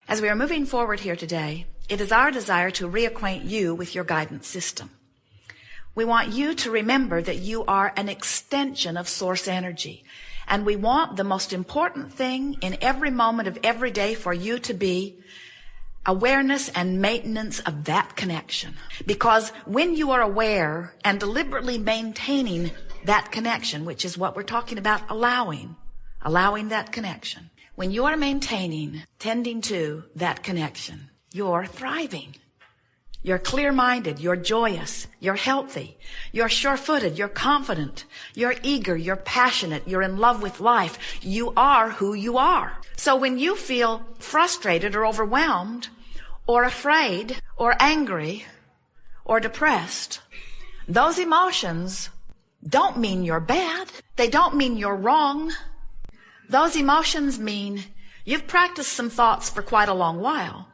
As we are moving forward here today, it is our desire to reacquaint you with your guidance system. We want you to remember that you are an extension of source energy. And we want the most important thing in every moment of every day for you to be awareness and maintenance of that connection. Because when you are aware and deliberately maintaining that connection, which is what we're talking about, allowing that connection. When you are maintaining, tending to that connection, you're thriving. You're clear-minded, you're joyous, you're healthy, you're sure-footed, you're confident, you're eager, you're passionate, you're in love with life. You are who you are. So when you feel frustrated or overwhelmed or afraid or angry or depressed, those emotions don't mean you're bad. They don't mean you're wrong. Those emotions mean you've practiced some thoughts for quite a long while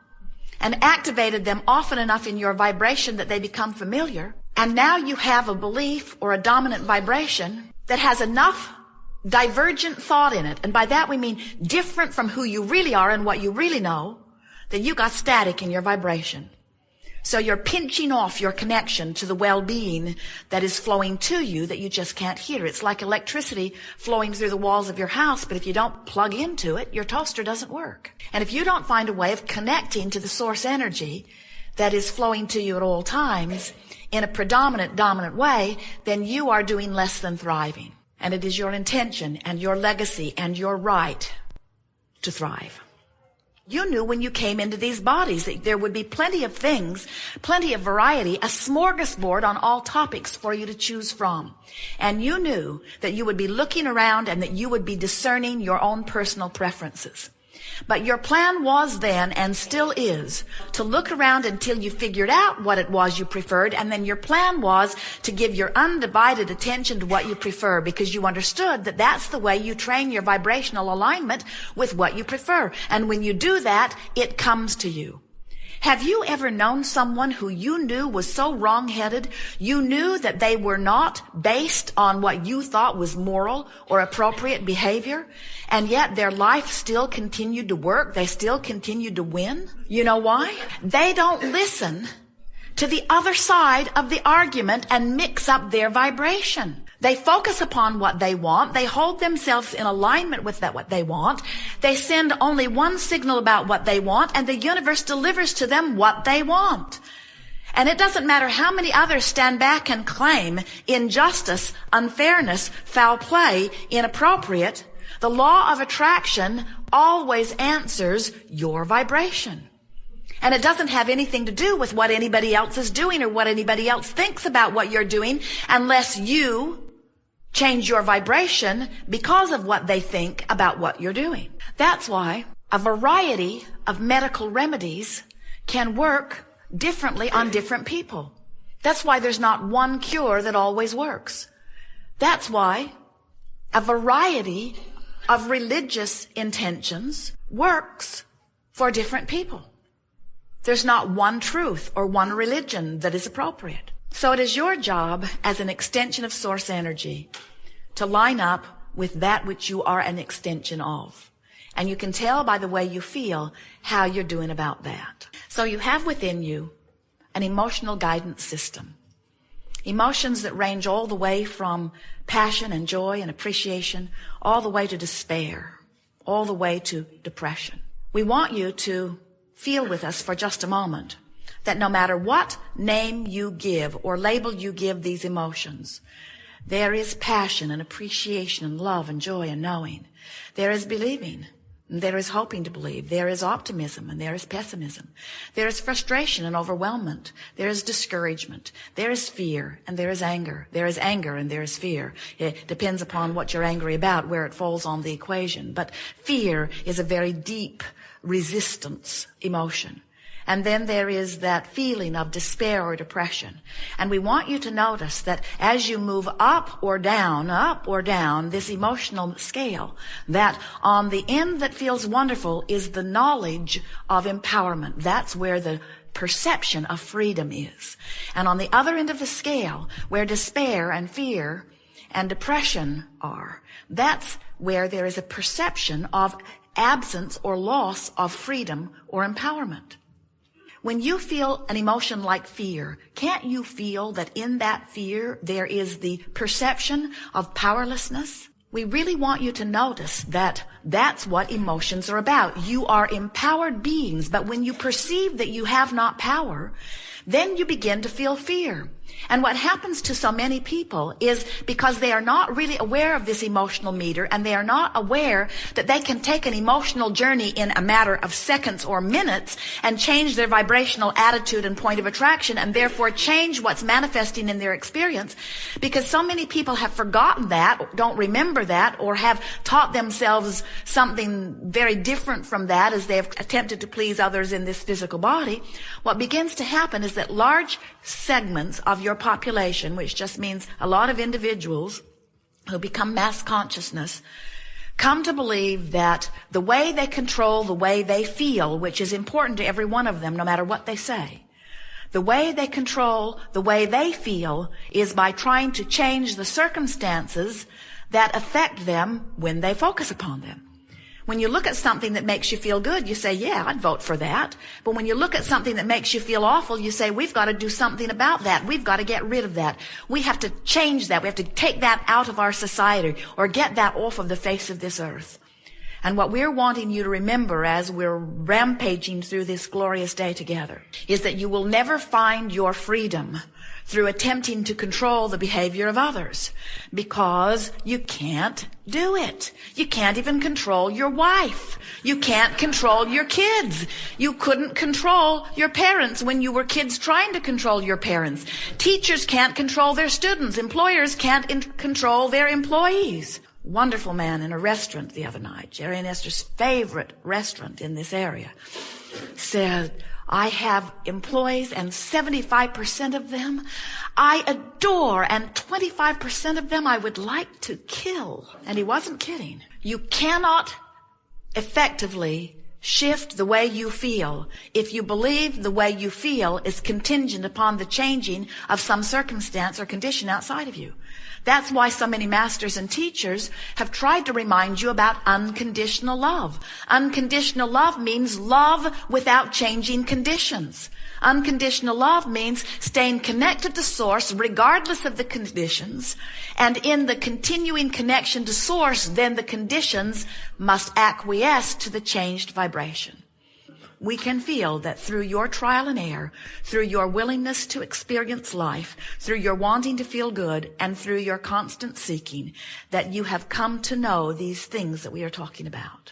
and activated them often enough in your vibration that they become familiar. And now you have a belief or a dominant vibration that has enough divergent thought in it. And by that we mean different from who you really are and what you really know, that you got static in your vibration. So you're pinching off your connection to the well-being that is flowing to you that you just can't hear. It's like electricity flowing through the walls of your house, but if you don't plug into it, your toaster doesn't work. And if you don't find a way of connecting to the source energy that is flowing to you at all times in a predominant, dominant way, then you are doing less than thriving. And it is your intention and your legacy and your right to thrive. You knew when you came into these bodies that there would be plenty of things, plenty of variety, a smorgasbord on all topics for you to choose from. And you knew that you would be looking around and that you would be discerning your own personal preferences. But your plan was then, and still is, to look around until you figured out what it was you preferred, and then your plan was to give your undivided attention to what you prefer, because you understood that that's the way you train your vibrational alignment with what you prefer. And when you do that, it comes to you. Have you ever known someone who you knew was so wrong-headed, you knew that they were not based on what you thought was moral or appropriate behavior, and yet their life still continued to work, they still continued to win? You know why? They don't listen to the other side of the argument and mix up their vibration. They focus upon what they want. They hold themselves in alignment with that, what they want. They send only one signal about what they want, and the universe delivers to them what they want. And it doesn't matter how many others stand back and claim injustice, unfairness, foul play, inappropriate. The law of attraction always answers your vibration. And it doesn't have anything to do with what anybody else is doing or what anybody else thinks about what you're doing, unless you change your vibration because of what they think about what you're doing. That's why a variety of medical remedies can work differently on different people. That's why there's not one cure that always works. That's why a variety of religious intentions works for different people. There's not one truth or one religion that is appropriate. So it is your job as an extension of source energy to line up with that which you are an extension of. And you can tell by the way you feel how you're doing about that. So you have within you an emotional guidance system. Emotions that range all the way from passion and joy and appreciation, all the way to despair, all the way to depression. We want you to feel with us for just a moment that no matter what name you give or label you give these emotions, there is passion and appreciation and love and joy and knowing. There is believing. And there is hoping to believe. There is optimism and there is pessimism. There is frustration and overwhelmment. There is discouragement. There is fear and there is anger. There is anger and there is fear. It depends upon what you're angry about, where it falls on the equation. But fear is a very deep resistance emotion. And then there is that feeling of despair or depression. And we want you to notice that as you move up or down, this emotional scale, that on the end that feels wonderful is the knowledge of empowerment. That's where the perception of freedom is. And on the other end of the scale, where despair and fear and depression are, that's where there is a perception of absence or loss of freedom or empowerment. When you feel an emotion like fear, can't you feel that in that fear there is the perception of powerlessness? We really want you to notice that that's what emotions are about. You are empowered beings, but when you perceive that you have not power, then you begin to feel fear. And what happens to so many people is because they are not really aware of this emotional meter, and they are not aware that they can take an emotional journey in a matter of seconds or minutes and change their vibrational attitude and point of attraction, and therefore change what's manifesting in their experience. Because so many people have forgotten that, don't remember that, or have taught themselves something very different from that as they have attempted to please others in this physical body. What begins to happen is that large segments of your population, which just means a lot of individuals who become mass consciousness, come to believe that the way they control the way they feel, which is important to every one of them, no matter what they say, the way they control the way they feel is by trying to change the circumstances that affect them when they focus upon them. When you look at something that makes you feel good, you say, yeah, I'd vote for that. But when you look at something that makes you feel awful, you say, we've got to do something about that. We've got to get rid of that. We have to change that. We have to take that out of our society or get that off of the face of this earth. And what we're wanting you to remember as we're rampaging through this glorious day together is that you will never find your freedom through attempting to control the behavior of others, because you can't do it. You can't even control your wife. You can't control your kids. You couldn't control your parents when you were kids trying to control your parents. Teachers can't control their students. Employers can't control their employees. Wonderful man in a restaurant the other night, Jerry and Esther's favorite restaurant in this area, said, I have employees, and 75% of them I adore, and 25% of them I would like to kill. And he wasn't kidding. You cannot effectively shift the way you feel if you believe the way you feel is contingent upon the changing of some circumstance or condition outside of you. That's why so many masters and teachers have tried to remind you about unconditional love. Unconditional love means love without changing conditions. Unconditional love means staying connected to Source regardless of the conditions. And in the continuing connection to Source, then the conditions must acquiesce to the changed vibration. We can feel that through your trial and error, through your willingness to experience life, through your wanting to feel good, and through your constant seeking, that you have come to know these things that we are talking about.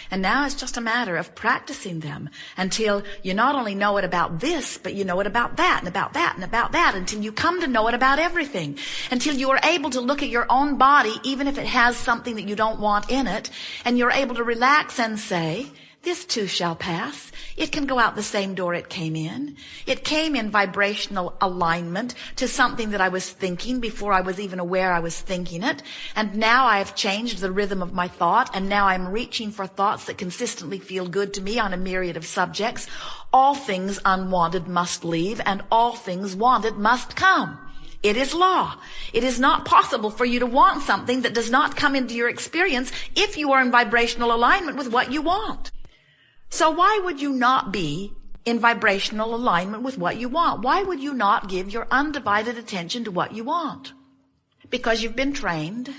And now it's just a matter of practicing them until you not only know it about this, but you know it about that, and about that, and about that, until you come to know it about everything, until you are able to look at your own body, even if it has something that you don't want in it, and you're able to relax and say, this too shall pass. It can go out the same door it came in. It came in vibrational alignment to something that I was thinking before I was even aware I was thinking it. And now I have changed the rhythm of my thought, and now I'm reaching for thoughts that consistently feel good to me on a myriad of subjects. All things unwanted must leave, and all things wanted must come. It is law. It is not possible for you to want something that does not come into your experience if you are in vibrational alignment with what you want. So why would you not be in vibrational alignment with what you want? Why would you not give your undivided attention to what you want? Because you've been trained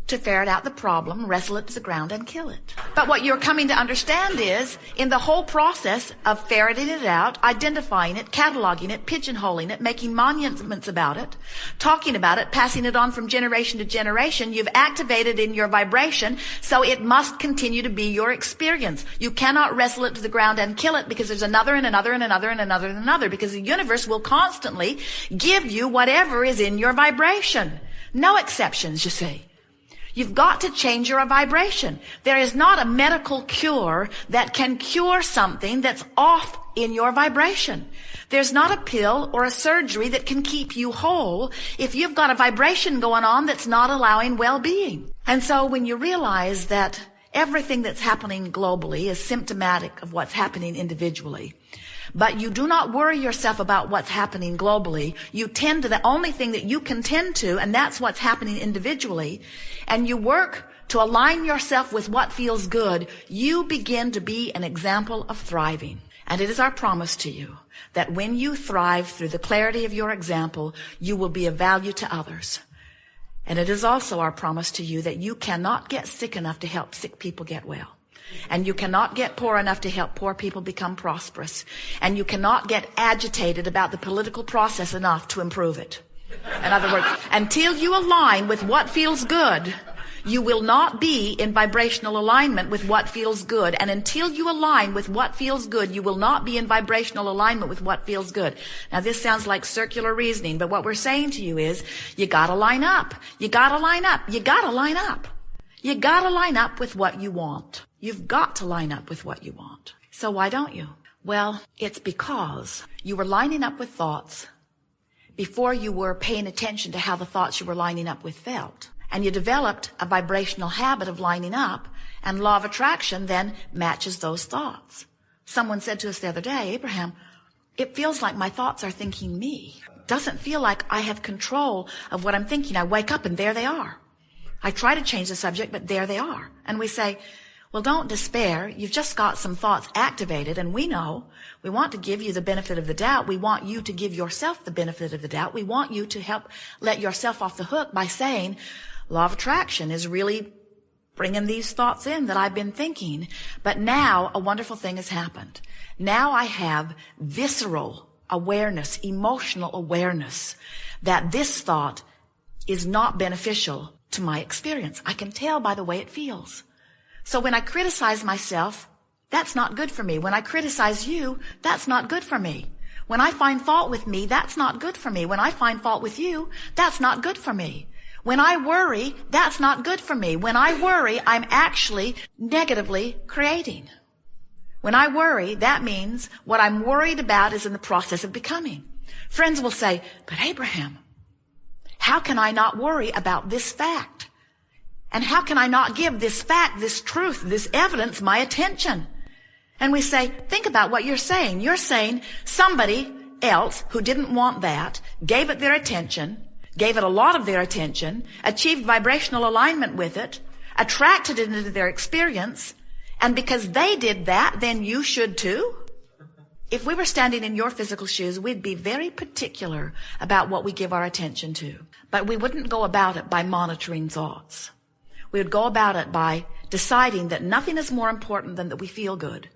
to ferret out the problem, wrestle it to the ground, and kill it. But what you're coming to understand is, in the whole process of ferreting it out, identifying it, cataloging it, pigeonholing it, making monuments about it, talking about it, passing it on from generation to generation, you've activated in your vibration, so it must continue to be your experience. You cannot wrestle it to the ground and kill it, because there's another and another and another and another and another, because the universe will constantly give you whatever is in your vibration. No exceptions, you see. You've got to change your vibration. There is not a medical cure that can cure something that's off in your vibration. There's not a pill or a surgery that can keep you whole if you've got a vibration going on that's not allowing well-being. And so when you realize that everything that's happening globally is symptomatic of what's happening individually, but you do not worry yourself about what's happening globally. You tend to the only thing that you can tend to, and that's what's happening individually. And you work to align yourself with what feels good, you begin to be an example of thriving. And it is our promise to you that when you thrive through the clarity of your example, you will be of value to others. And it is also our promise to you that you cannot get sick enough to help sick people get well. And you cannot get poor enough to help poor people become prosperous. And you cannot get agitated about the political process enough to improve it. In other words, until you align with what feels good, you will not be in vibrational alignment with what feels good. And until you align with what feels good, you will not be in vibrational alignment with what feels good. Now, this sounds like circular reasoning, but what we're saying to you is, you gotta line up. You gotta line up. You gotta line up. You gotta line up with what you want. You've got to line up with what you want. So why don't you? Well, it's because you were lining up with thoughts before you were paying attention to how the thoughts you were lining up with felt. And you developed a vibrational habit of lining up, and law of attraction then matches those thoughts. Someone said to us the other day, Abraham, it feels like my thoughts are thinking me. It doesn't feel like I have control of what I'm thinking. I wake up and there they are. I try to change the subject, but there they are. And we say, well, don't despair. You've just got some thoughts activated, and we know we want to give you the benefit of the doubt. We want you to give yourself the benefit of the doubt. We want you to help let yourself off the hook by saying, law of attraction is really bringing these thoughts in that I've been thinking. But now a wonderful thing has happened. Now I have visceral awareness, emotional awareness that this thought is not beneficial to my experience. I can tell by the way it feels. So when I criticize myself, that's not good for me. When I criticize you, that's not good for me. When I find fault with me, that's not good for me. When I find fault with you, that's not good for me. When I worry, that's not good for me. When I worry, I'm actually negatively creating. When I worry, that means what I'm worried about is in the process of becoming. Friends will say, but Abraham, how can I not worry about this fact? And how can I not give this fact, this truth, this evidence my attention? And we say, think about what you're saying. You're saying somebody else who didn't want that, gave it their attention, gave it a lot of their attention, achieved vibrational alignment with it, attracted it into their experience, and because they did that, then you should too? If we were standing in your physical shoes, we'd be very particular about what we give our attention to. But we wouldn't go about it by monitoring thoughts. We would go about it by deciding that nothing is more important than that we feel good.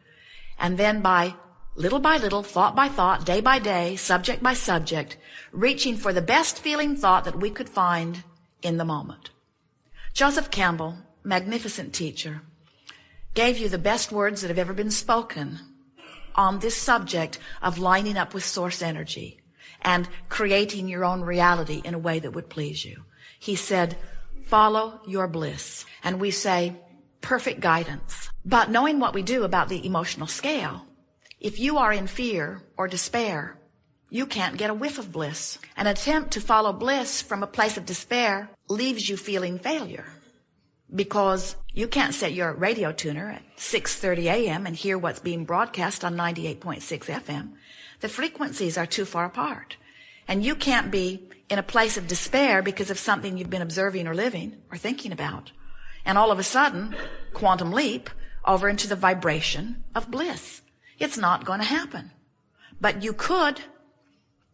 And then by little, thought by thought, day by day, subject by subject, reaching for the best feeling thought that we could find in the moment. Joseph Campbell, magnificent teacher, gave you the best words that have ever been spoken on this subject of lining up with source energy and creating your own reality in a way that would please you. He said, follow your bliss. And we say, perfect guidance. But knowing what we do about the emotional scale, if you are in fear or despair, you can't get a whiff of bliss. An attempt to follow bliss from a place of despair leaves you feeling failure, because you can't set your radio tuner at 6:30 a.m. and hear what's being broadcast on 98.6 FM. The frequencies are too far apart. And you can't be in a place of despair because of something you've been observing or living or thinking about. And all of a sudden, quantum leap over into the vibration of bliss. It's not going to happen. But you could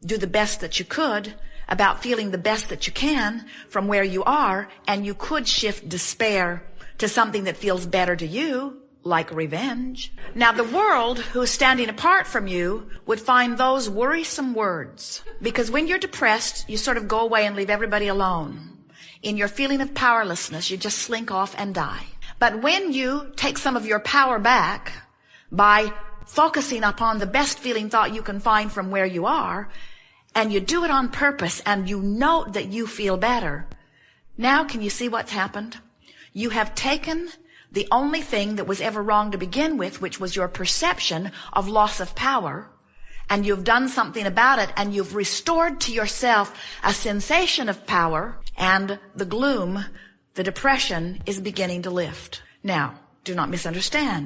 do the best that you could about feeling the best that you can from where you are, and you could shift despair to something that feels better to you, like revenge. Now, the world who's standing apart from you would find those worrisome words, because when you're depressed, you sort of go away and leave everybody alone. In your feeling of powerlessness, you just slink off and die. But when you take some of your power back by focusing upon the best feeling thought you can find from where you are, and you do it on purpose, and you note that you feel better, now can you see what's happened? You have taken the only thing that was ever wrong to begin with, which was your perception of loss of power, and you've done something about it, and you've restored to yourself a sensation of power, and the gloom, the depression, is beginning to lift. Now, do not misunderstand.